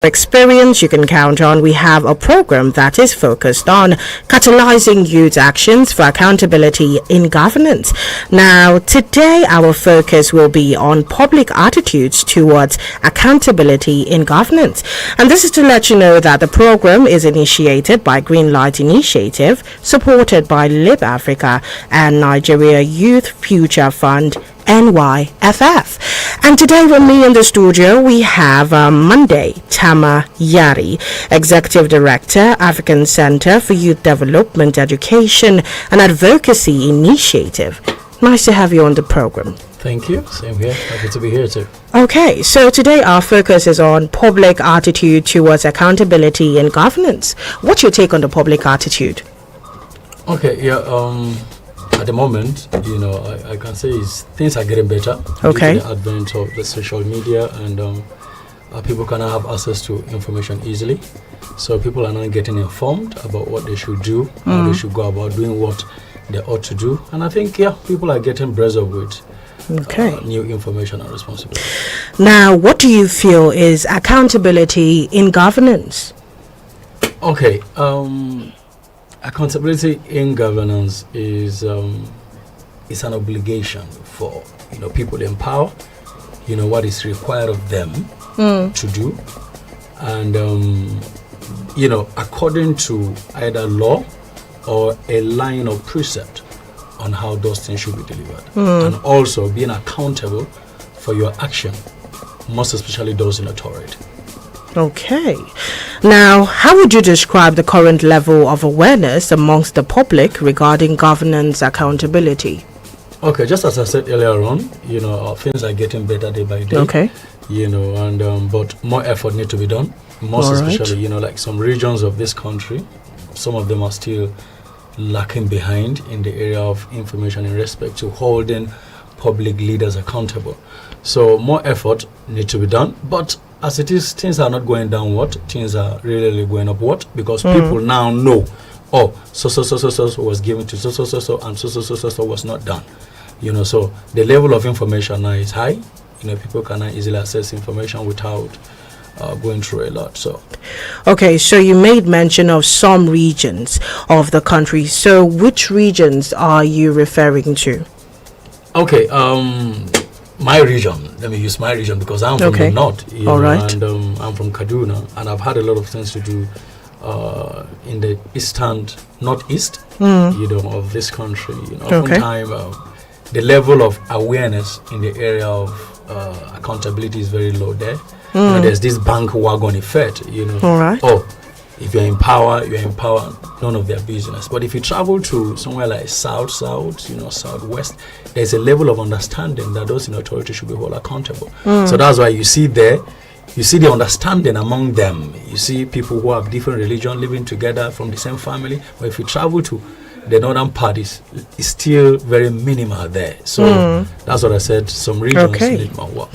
experience you can count on. We have a program that is focused on catalyzing youth actions for accountability in governance. Now, today our focus will be on public attitudes towards accountability in governance. And this is to let you know that the program is initiated by Green Light Initiative, supported by Lib Africa and Nigeria Youth Future Fund, NYFF. And today with me in the studio we have Monday Tama Yari, Executive Director, African Center for Youth Development, Education and Advocacy Initiative. Nice to have you on the program. Thank you. Same here. Happy to be here too. Okay, so today our focus is on public attitude towards accountability in governance. What's your take on the public attitude? Okay, at the moment, I can say things are getting better. Okay. Due to the advent of the social media and people can now have access to information easily. So people are now getting informed about what they should do, how they should go about doing what they ought to do. And I think, people are getting braced up with new information and responsibility. Now, what do you feel is accountability in governance? Okay. Accountability in governance is an obligation for people in power. What is required of them to do, and according to either law or a line of precept on how those things should be delivered, and also being accountable for your action, most especially those in authority. Okay. Now, how would you describe the current level of awareness amongst the public regarding governance accountability? Okay, just as I said earlier on, things are getting better day by day. Okay. And but more effort need to be done. Most especially, like some regions of this country, some of them are still lacking behind in the area of information in respect to holding public leaders accountable. So more effort need to be done, but as it is, things are not going downward. Things are really going upward because people now know, so was given to so and so was not done. So the level of information now is high. People can now easily access information without going through a lot. So, okay, so you made mention of some regions of the country. So which regions are you referring to? Okay, my region, let me use my region because I'm from the north, and I'm from Kaduna, and I've had a lot of things to do in the northeast, of this country. Oftentimes, the level of awareness in the area of accountability is very low there. There's this bank wagon effect, if you're in power, none of their business. But if you travel to somewhere like southwest, there's a level of understanding that those in authority should be held accountable. So that's why you see the understanding among them. You see people who have different religion living together from the same family. But if you travel to the northern part, is still very minimal there. So that's what I said. Some regions need more work.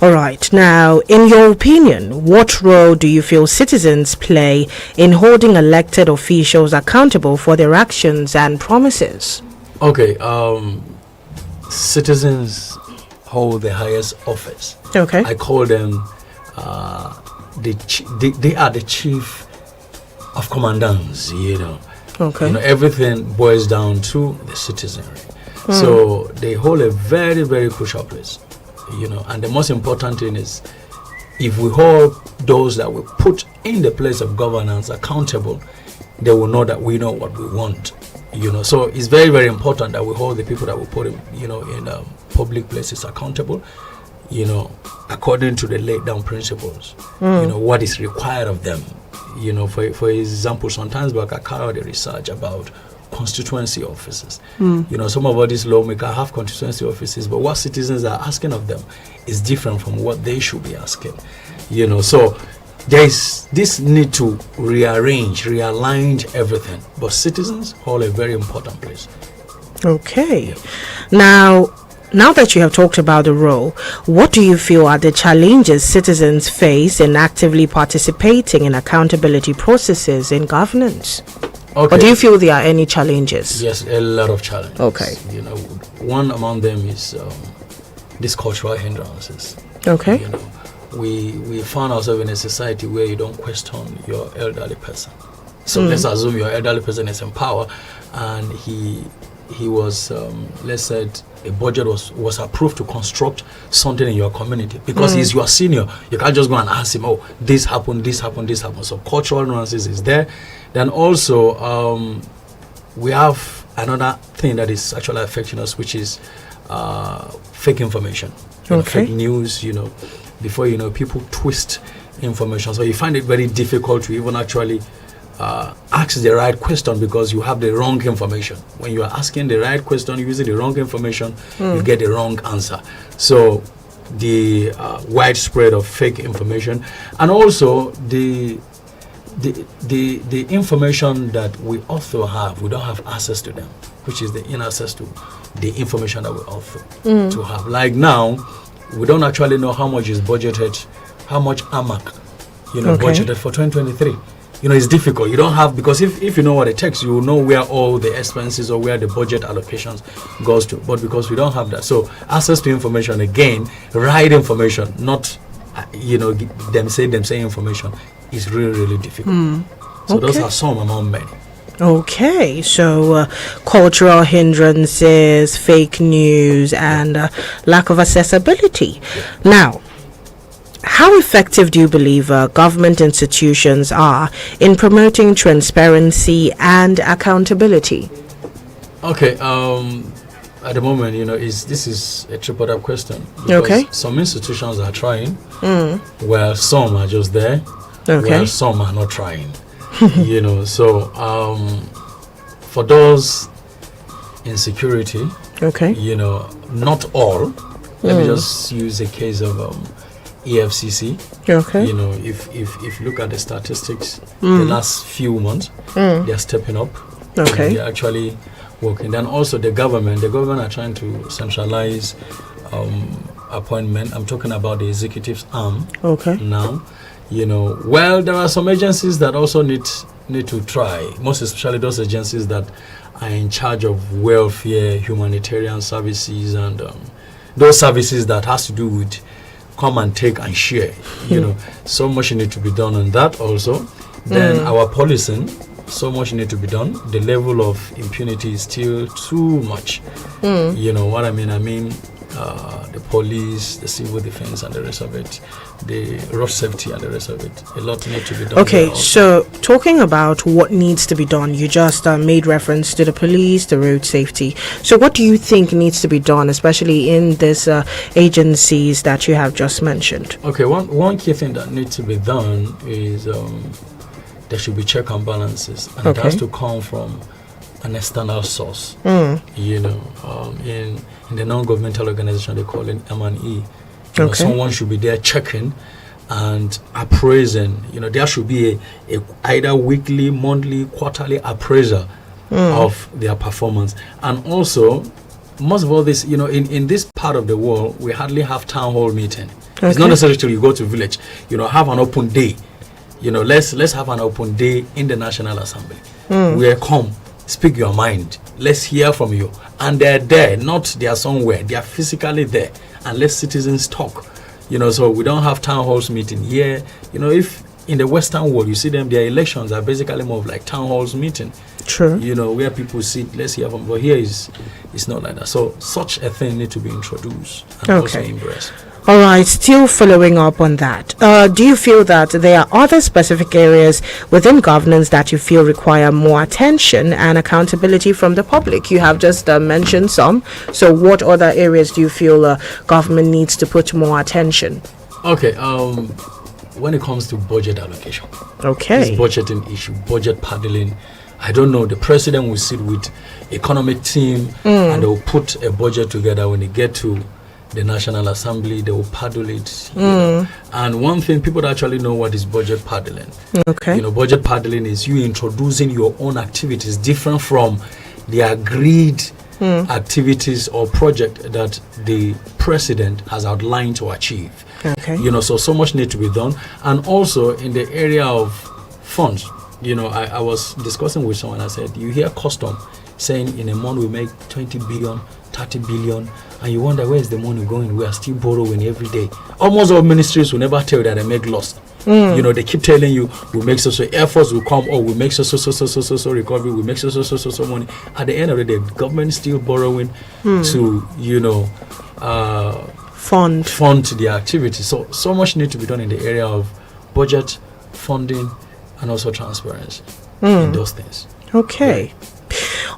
All right. Now, in your opinion, what role do you feel citizens play in holding elected officials accountable for their actions and promises? Okay. Citizens hold the highest office. Okay. I call them they are the chief of commandants. Okay. Everything boils down to the citizenry. So they hold a very, very crucial place. And the most important thing is if we hold those that we put in the place of governance accountable, they will know that we know what we want. So it's very, very important that we hold the people that we put in public places accountable, according to the laid down principles, what is required of them. For example, sometimes back I carried the research about constituency offices. Some of these lawmakers have constituency offices, but what citizens are asking of them is different from what they should be asking. So there is this need to realign everything. But citizens hold a very important place. Okay. Now that you have talked about the role, what do you feel are the challenges citizens face in actively participating in accountability processes in governance? Okay. Or do you feel there are any challenges? Yes, a lot of challenges. Okay. One among them is these cultural hindrances. Okay. we found ourselves in a society where you don't question your elderly person. So let's assume your elderly person is in power, and he was, let's say, a budget was approved to construct something in your community because he's your senior. You can't just go and ask him, oh, this happened. So cultural nuances is there. Then also, we have another thing that is actually affecting us, which is fake information. Fake news, before you know, people twist information. So you find it very difficult to even actually ask the right question because you have the wrong information. When you are asking the right question using the wrong information, you get the wrong answer. So the widespread of fake information, and also the information that we also have, we don't have access to them, which is the inaccess to the information that we also to have. Like now, we don't actually know how much is budgeted, how much AMAC, budgeted for 2023. It's difficult. You don't have, because if you know what it takes, you will know where all the expenses or where the budget allocations goes to. But because we don't have that, so access to information, again, right information, not them say information, is really, really difficult. So those are some among many. Okay, so cultural hindrances, fake news, and lack of accessibility. Now, how effective do you believe government institutions are in promoting transparency and accountability? Okay, at the moment, this is a triple-up question. Because some institutions are trying, while some are just there, while some are not trying. So for those in security, not all. Let me just use a case of EFCC. If you look at the statistics, the last few months, they're stepping up. They're actually working. Then also the government are trying to centralize appointment. I'm talking about the executive arm now. Well, there are some agencies that also need to try, most especially those agencies that are in charge of welfare, humanitarian services, and those services that has to do with come and take and share. So much need to be done on that also. Then our policing, so much need to be done. The level of impunity is still too much. You know what I mean? The police, the civil defense, and the rest of it, the road safety and the rest of it. A lot needs to be done. Okay, so talking about what needs to be done, you just made reference to the police, the road safety. So what do you think needs to be done, especially in these agencies that you have just mentioned? Okay, one key thing that needs to be done is there should be check and balances, and it has to come from an external source. In the non-governmental organization, they call it M&E. Someone should be there checking and appraising. There should be a either weekly, monthly, quarterly appraiser of their performance. And also, most of all this, in this part of the world, we hardly have town hall meeting. It's not necessarily you go to village. Have an open day. Let's have an open day in the National Assembly. Where come, speak your mind. Let's hear from you. And they're there, not they are somewhere. They are physically there. And let citizens talk. So we don't have town halls meeting here. If in the Western world you see them, their elections are basically more of like town halls meeting. True. Where people sit, let's hear from. But here it's not like that. So such a thing need to be introduced and also embraced. All right, still following up on that. Do you feel that there are other specific areas within governance that you feel require more attention and accountability from the public? You have just mentioned some. So what other areas do you feel government needs to put more attention? Okay, when it comes to budget allocation. Okay. This budgeting issue, budget paddling. I don't know, the president will sit with economic team and they will put a budget together. When they get to the National Assembly, they will paddle it. And one thing, people actually know what is budget paddling. Budget paddling is you introducing your own activities different from the agreed activities or project that the president has outlined to achieve. So much need to be done. And also in the area of funds, I was discussing with someone. I said, you hear custom, saying in a month we make 20 billion, 30 billion, and you wonder where is the money going? We are still borrowing every day. Almost all ministries will never tell you that they make loss. You know, they keep telling you we make so Air Force will come, we make so recovery, we make so money. At the end of the day, government is still borrowing to, you know, fund the activity. So much need to be done in the area of budget, funding, and also transparency in those things. Okay. Yeah.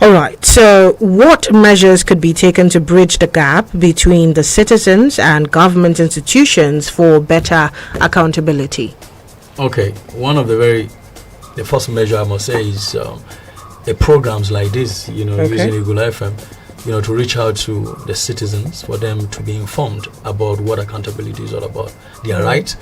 All right. So what measures could be taken to bridge the gap between the citizens and government institutions for better accountability? Okay. One of the first measure I must say is the programs like this, you know, using Eagle FM, you know, to reach out to the citizens for them to be informed about what accountability is all about. Their rights,